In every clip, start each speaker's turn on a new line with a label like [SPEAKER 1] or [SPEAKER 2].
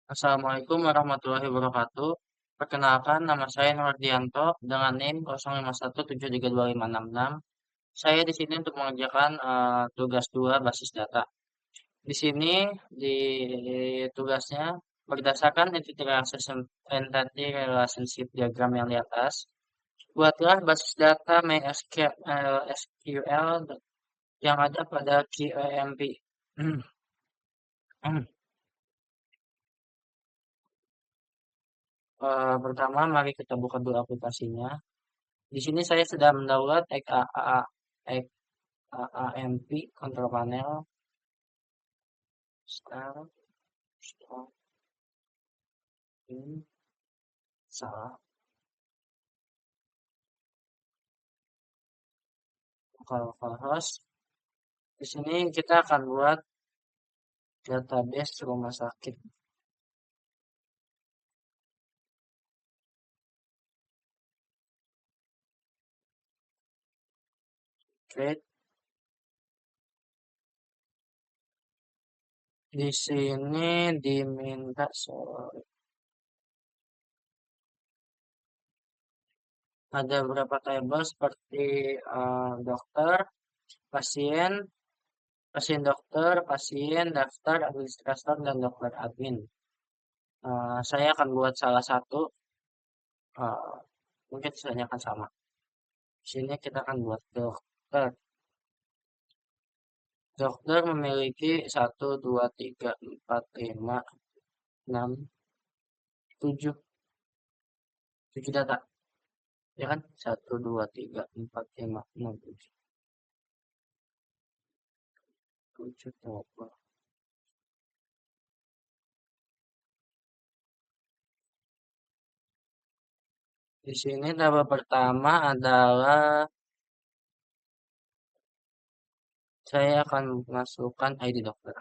[SPEAKER 1] Assalamualaikum warahmatullahi wabarakatuh. Perkenalkan, nama saya Nurdianto dengan NIM 0517325666. Saya di sini untuk mengerjakan tugas 2 basis data. Di sini di tugasnya berdasarkan entity relationship diagram yang di atas, buatlah basis data MySQL yang ada pada QEMP. Pertama, mari kita buka dulu aplikasinya. Di sini saya sudah mendownload XAMP Control Panel. Start, stop, in, salah, localhost. Di sini kita akan buat database rumah sakit. Create. Di sini diminta ada beberapa tabel seperti dokter, pasien, pasien dokter, pasien, daftar, administrator, dan dokter admin. Saya akan buat salah satu, eh, mungkin sisanya akan sama. Di sini kita akan buat dokter. Dokter memiliki 1, 2, 3, 4, 5, 6, 7 data. Ya kan? 1, 2, 3, 4, 5, 6, 7. 7 tabel. Di sini tabel pertama adalah saya akan masukkan ID dokter.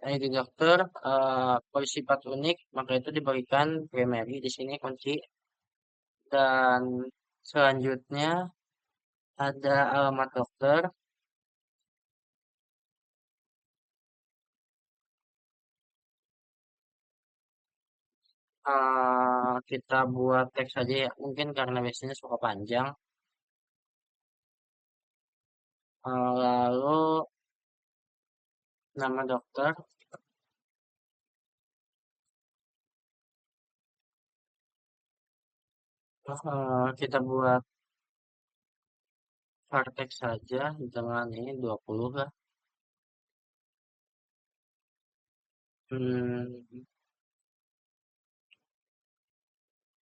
[SPEAKER 1] ID dokter bersifat unik, maka itu diberikan primary di sini kunci. Dan selanjutnya ada alamat dokter. Kita buat teks saja ya, mungkin karena biasanya suka panjang. Lalu nama dokter, kita buat vartex saja dengan ini 20 lah. Hmm,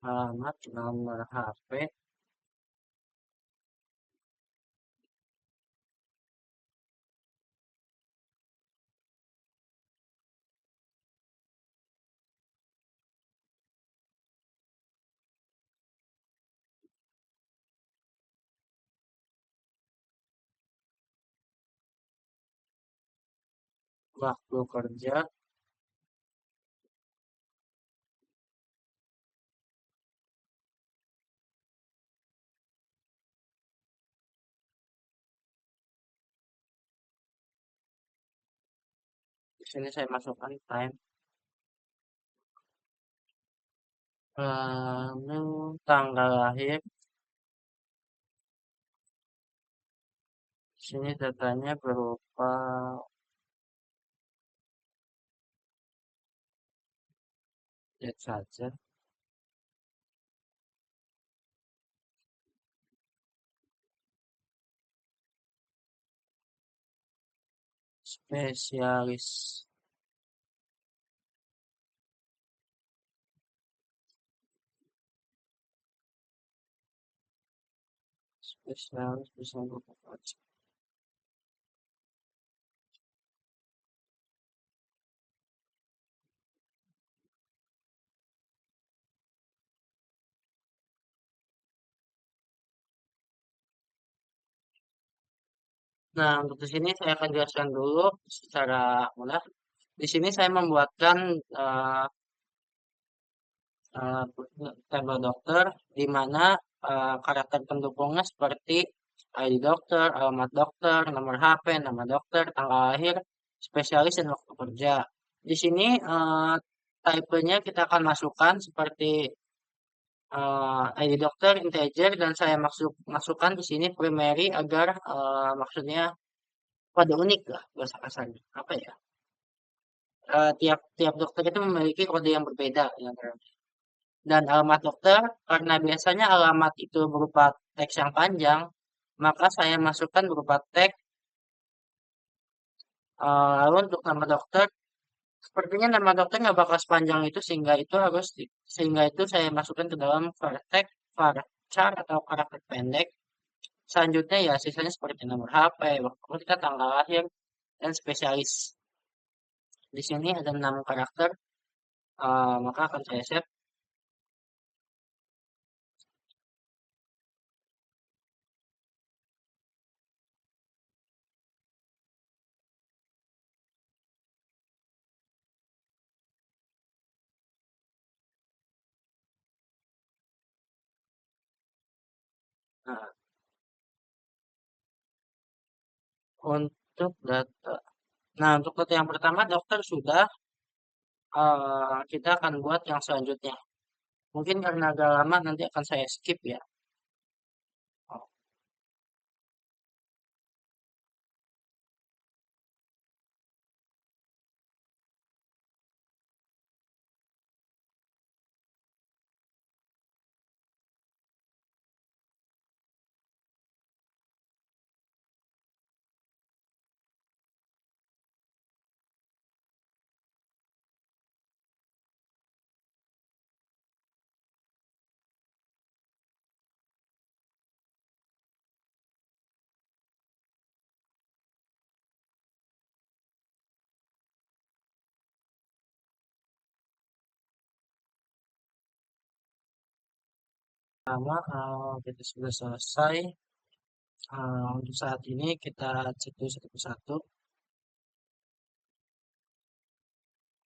[SPEAKER 1] alamat, nomor HP, waktu kerja, di sini saya masukkan time, lalu tanggal lahir, di sini datanya berupa date saja, spesialis, spesialis bisa buka aja. Nah, untuk di sini saya akan jelaskan dulu secara mudah. Di sini saya membuatkan eh, eh, tabel dokter di mana karakter pendukungnya seperti ID dokter, alamat dokter, nomor HP, nama dokter, tanggal lahir, spesialis dan waktu kerja. Di sini type-nya kita akan masukkan seperti ID dokter, integer, dan saya masukkan di sini primary agar maksudnya pada unik lah bahasa kasarnya. Apa ya? Tiap tiap dokter itu memiliki kode yang berbeda ya. Dan alamat dokter, karena biasanya alamat itu berupa teks yang panjang, maka saya masukkan berupa teks. Lalu untuk nama dokter, sepertinya nama dokter nggak bakal sepanjang itu sehingga itu saya masukkan ke dalam vartex, varchar atau karakter pendek. Selanjutnya ya sisanya seperti nomor HP, waktu kita tanggal lahir, dan spesialis. Di sini ada 6 karakter, maka akan saya save. Nah, untuk data. Nah, untuk data yang pertama dokter sudah, kita akan buat yang selanjutnya. Mungkin karena agak lama nanti akan saya skip ya. Oh, pertama kita sudah selesai. Untuk saat ini kita cek dulu satu persatu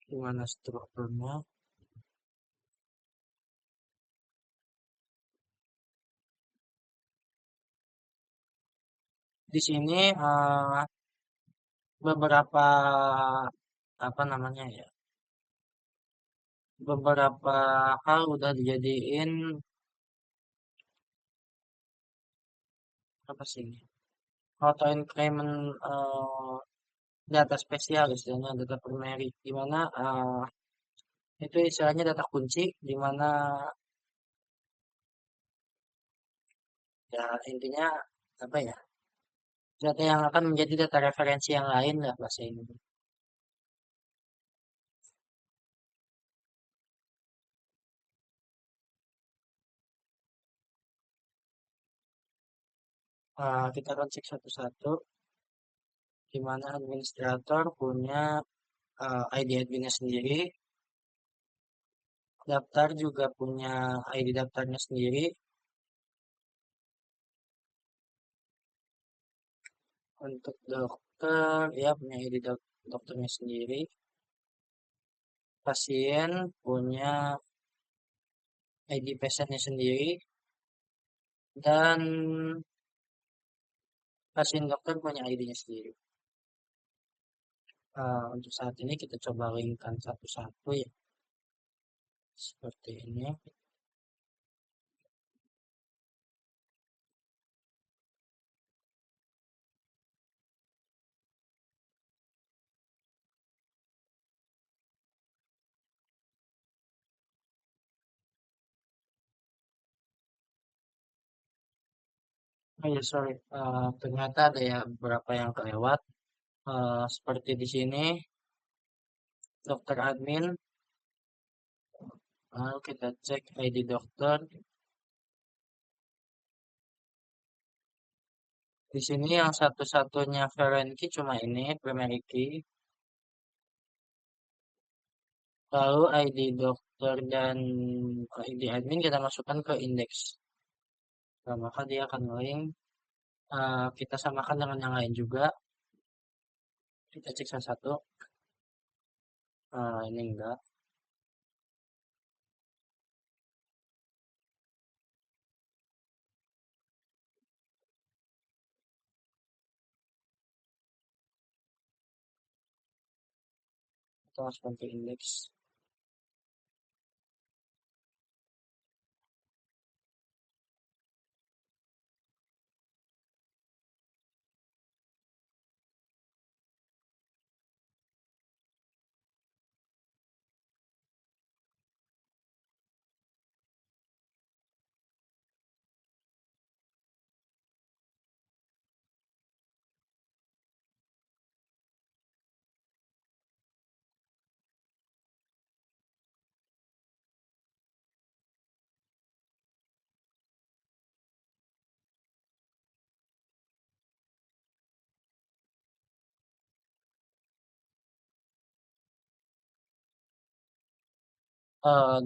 [SPEAKER 1] gimana strukturnya. Di sini beberapa apa namanya ya, beberapa hal udah dijadiin apa sih ini? Auto increment data spesial istilahnya data primary di mana itu istilahnya data kunci di mana ya intinya apa ya, data yang akan menjadi data referensi yang lain lah bahasa ini. Kita akan cek satu-satu di mana administrator punya ID adminnya sendiri, daftar juga punya ID daftarnya sendiri. Untuk dokter ya punya ID dokternya sendiri, pasien punya ID pasiennya sendiri, dan pasien dokter punya ID-nya sendiri. Untuk saat ini kita coba linkkan satu-satu ya, seperti ini. Oh ya sorry, ternyata ada ya beberapa yang kelewat. Seperti di sini, dokter admin, lalu kita cek ID dokter. Di sini yang satu-satunya foreign key cuma ini, primary key. Lalu ID dokter dan ID admin kita masukkan ke indeks. Nah, maka dia akan link. Kita samakan dengan yang lain juga. Kita cek satu-satu. Ini enggak. Kita masukkan ke indeks.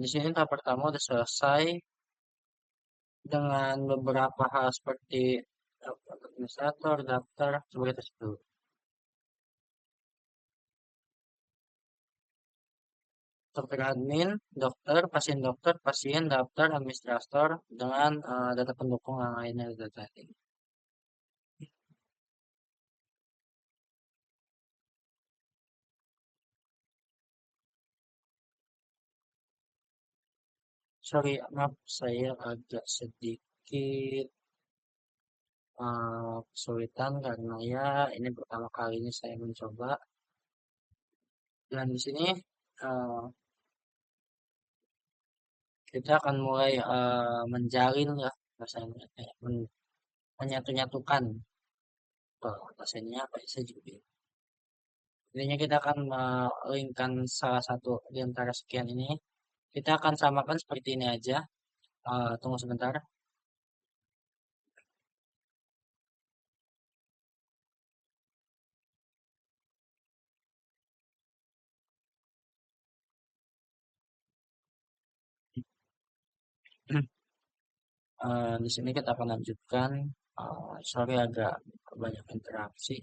[SPEAKER 1] Di sini tahap pertama udah selesai dengan beberapa hal seperti administrator, daftar, sebagai tersebut. Dokter admin, dokter, pasien, daftar, administrator, dengan data pendukung yang lainnya data ini. Sorry, maaf, saya agak sedikit kesulitan karena ya ini pertama kalinya saya mencoba. Dan di sini eh, kita akan mulai menjalin ya bahasanya, menyatu-nyatukan. Bahasanya apa ya, saya juga bingung. Intinya kita akan melingkan salah satu di antara sekian ini. Kita akan samakan seperti ini aja. Tunggu sebentar. Di sini kita akan lanjutkan. Sorry agak banyak interaksi.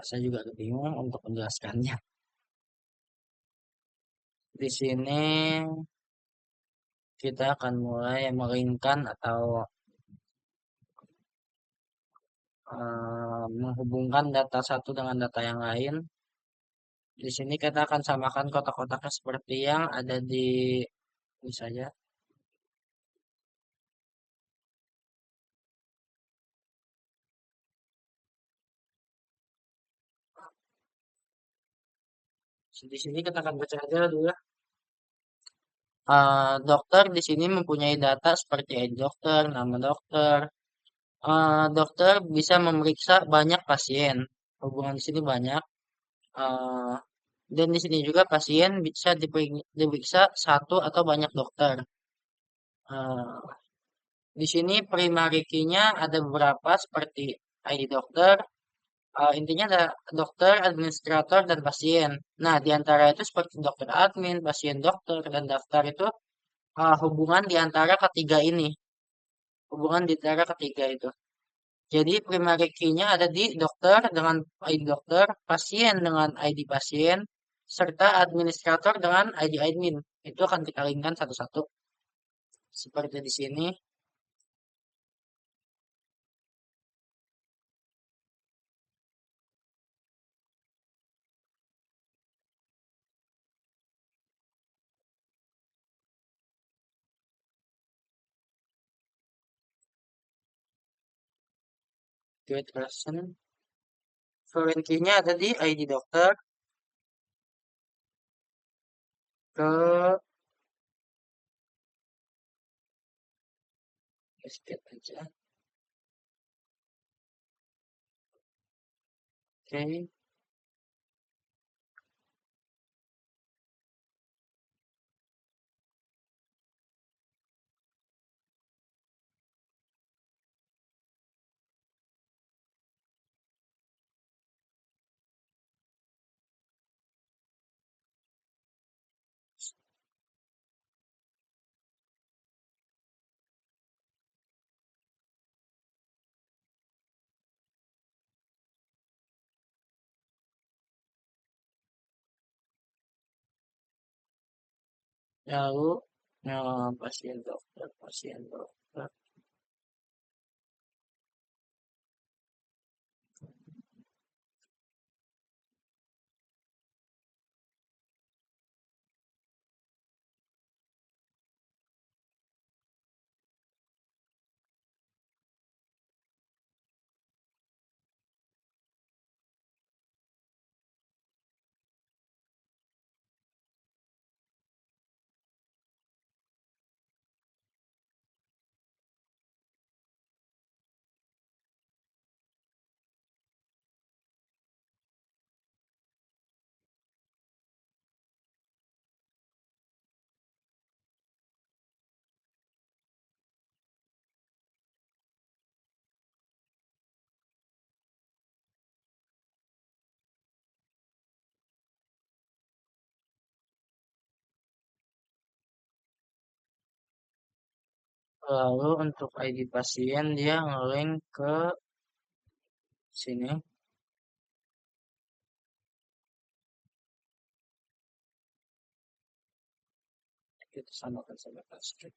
[SPEAKER 1] Saya juga agak bingung untuk menjelaskannya. Di sini kita akan mulai melingkan atau menghubungkan data satu dengan data yang lain. Di sini kita akan samakan kotak-kotaknya seperti yang ada di ini saja. Di sini kita akan baca aja dulu ya. Dokter di sini mempunyai data seperti ID dokter, nama dokter. Dokter bisa memeriksa banyak pasien. Hubungan di sini banyak. Eh, dan di sini juga pasien bisa diperiksa satu atau banyak dokter. Eh, di sini primary key-nya ada beberapa seperti ID dokter. Intinya ada dokter, administrator, dan pasien. Nah, di antara itu seperti dokter admin, pasien dokter, dan daftar itu hubungan di antara ketiga ini. Hubungan di antara ketiga itu. Jadi primary key-nya ada di dokter dengan ID dokter, pasien dengan ID pasien, serta administrator dengan ID admin. Itu akan kita linkkan satu-satu. Seperti di sini. Create person. Foreign key-nya ada di ID dokter ke escape aja. Oke. Lalu pasien dokter, pasien dokter. Lalu untuk ID pasien dia ngelink ke sini. Kita samakan sama transkrip.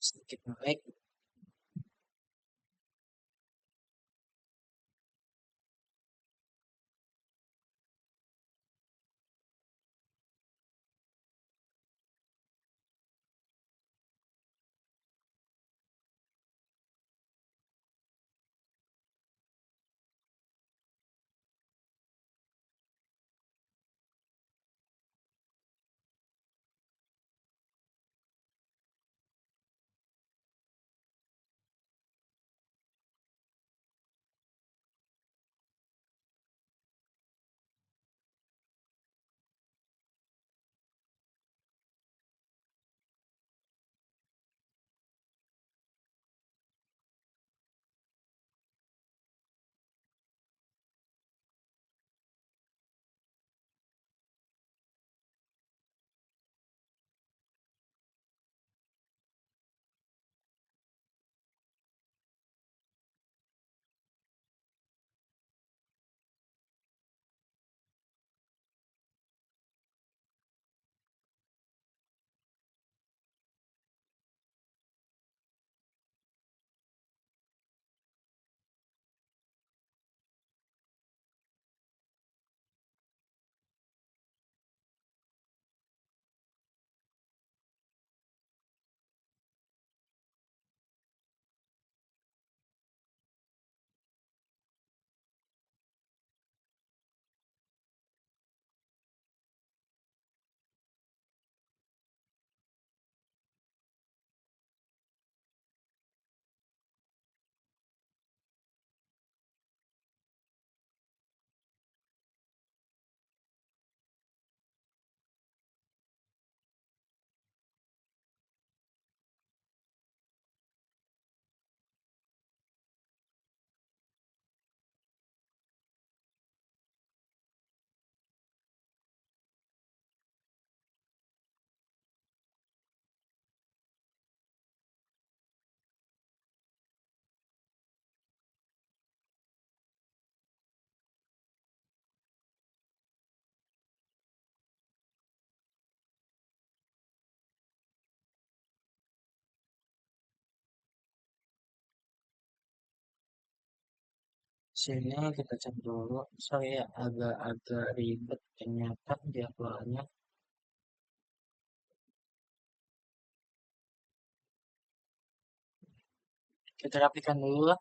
[SPEAKER 1] Sedikit naik. Sini kita cek dulu. Saya agak-agak ribet ternyata jadwalnya. Kita rapikan dulu lah.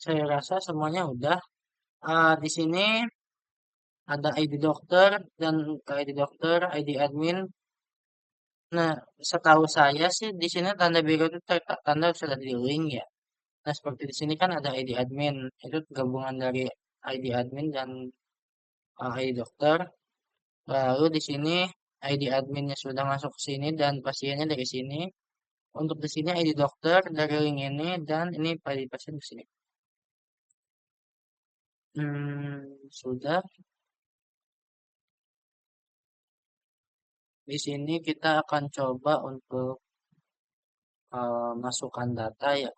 [SPEAKER 1] Saya rasa semuanya udah. Di sini ada ID dokter dan ID dokter, ID admin. Nah, setahu saya sih di sini tanda biru itu tanda sudah di link ya. Nah, seperti di sini kan ada ID admin. Itu gabungan dari ID admin dan ID dokter. Lalu di sini ID adminnya sudah masuk ke sini dan pasiennya dari sini. Untuk di sini ID dokter dari link ini dan ini ID pasien di sini. Sudah. Di sini kita akan coba untuk masukkan data ya.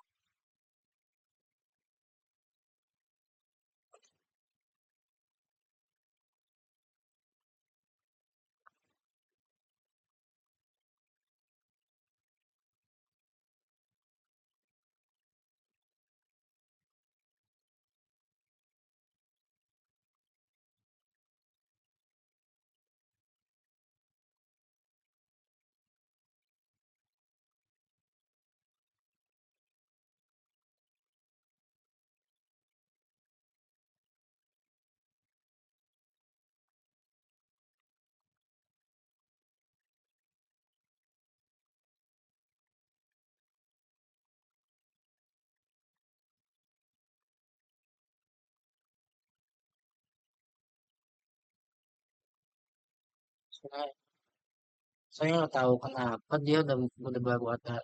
[SPEAKER 1] Saya nggak tahu kenapa dia udah baru ada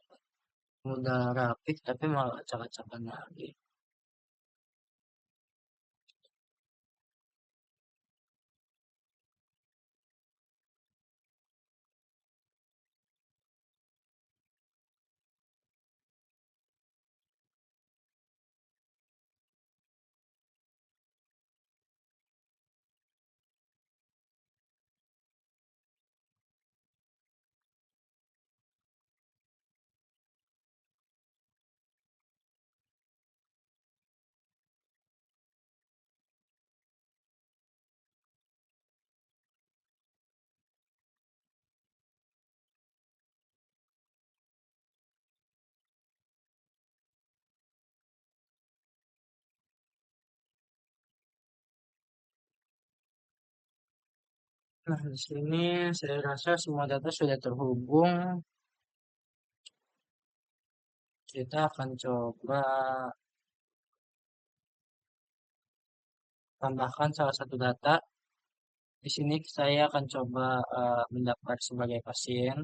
[SPEAKER 1] udah rapih tapi malah acak-acakan lagi. Nah, di sini saya rasa semua data sudah terhubung. Kita akan coba tambahkan salah satu data. Di sini saya akan coba mendaftar sebagai pasien.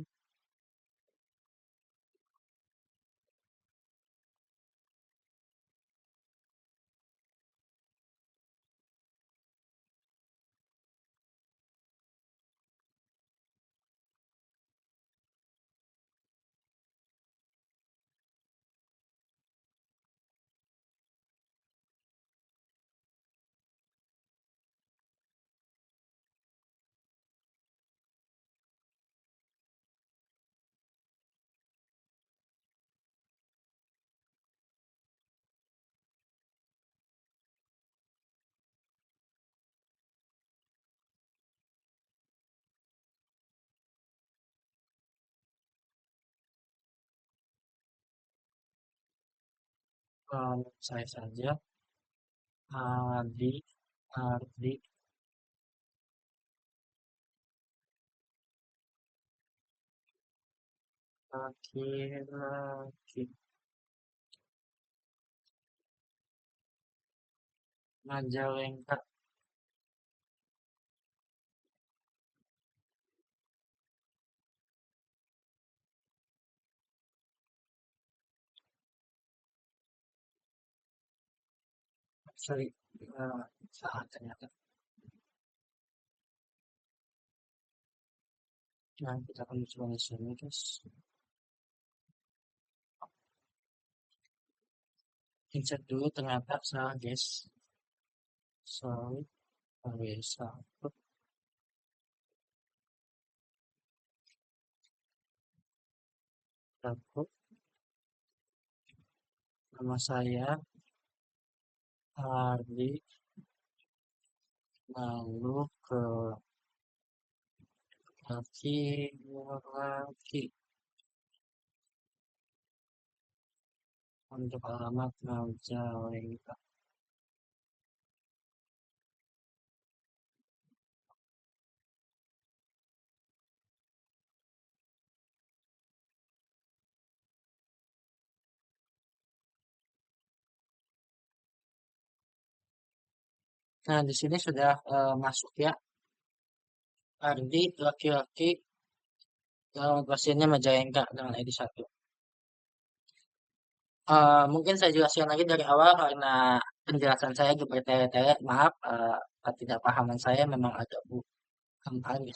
[SPEAKER 1] Saya saja, Adi, Ardi, laki-laki, Majalengka. Sorry, salah ternyata. Nah, kita akan coba di sini, guys. Insert dulu ternyata salah, guys. Sorry, salah. Aku, nama saya Ardi, lalu ke laki-laki untuk alamat Majalengka. Nah, di sini sudah masuk ya, Ardi, laki-laki, pasiennya Majalengka dengan ID 1. Mungkin saya jelaskan lagi dari awal karena penjelasan saya agak bertele-tele. Maaf, ketidakpahaman saya memang agak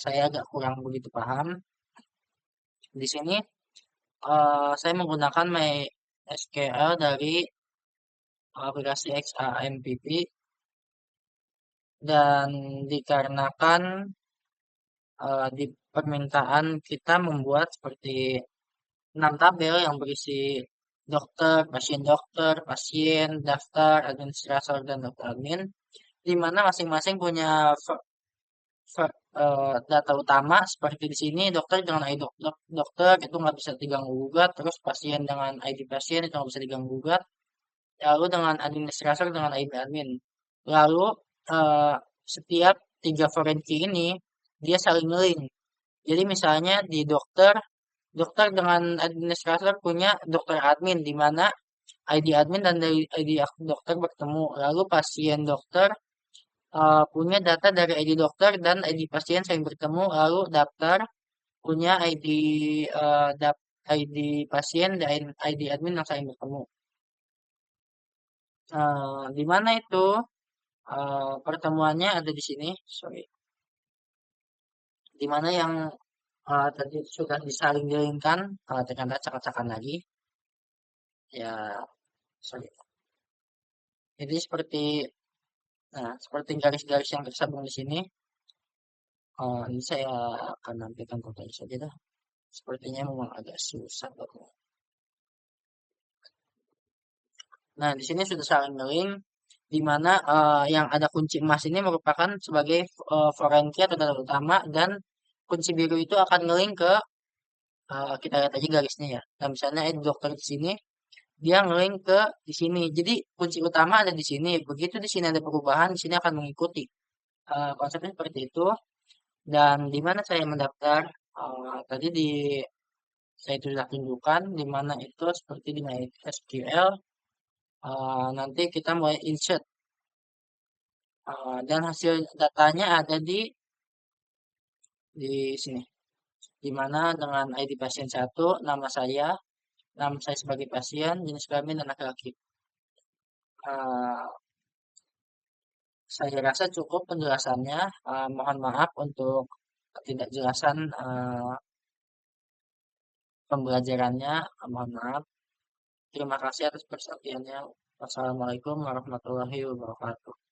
[SPEAKER 1] saya agak kurang begitu paham. Di sini saya menggunakan MySQL dari aplikasi XAMPP dan dikarenakan di permintaan kita membuat seperti 6 tabel yang berisi dokter, pasien, daftar, administrator, dan dokter admin, di mana masing-masing punya data utama seperti di sini dokter dengan ID dokter itu nggak bisa diganggu gugat, terus pasien dengan ID pasien itu nggak bisa diganggu gugat, lalu dengan administrator dengan ID admin. Lalu eh, setiap tiga foreign key ini dia saling link. Jadi misalnya di dokter, dokter dengan administrator punya dokter admin di mana ID admin dan dari ID dokter bertemu. Lalu pasien dokter punya data dari ID dokter dan ID pasien saling bertemu. Lalu daftar punya ID pasien dan ID admin yang saling bertemu. Di mana itu pertemuannya ada di sini. Sorry. Di mana yang tadi sudah disaling jaringkan dengan acak-acakan lagi. Ya, sorry. Jadi seperti garis-garis yang tersambung di sini. Ini saya akan nampilkan contohnya saja dah. Sepertinya memang agak susah. Nah, di sini sudah saling link, di mana yang ada kunci emas ini merupakan sebagai foreign key atau data utama dan kunci biru itu akan ngelink ke kita lihat aja garisnya ya. Nah, misalnya dokter di sini dia ngelink ke di sini. Jadi kunci utama ada di sini. Begitu di sini ada perubahan, di sini akan mengikuti. Konsepnya seperti itu. Dan di mana saya mendaftar, tadi saya sudah tunjukkan di mana itu seperti di MySQL. Nanti kita mulai insert dan hasil datanya ada di sini. Di mana dengan ID pasien satu, nama saya sebagai pasien, jenis kelamin dan laki-laki. Uh, saya rasa cukup penjelasannya. Mohon maaf untuk ketidakjelasan pembelajarannya. Mohon maaf. Terima kasih atas perhatiannya. Wassalamualaikum warahmatullahi wabarakatuh.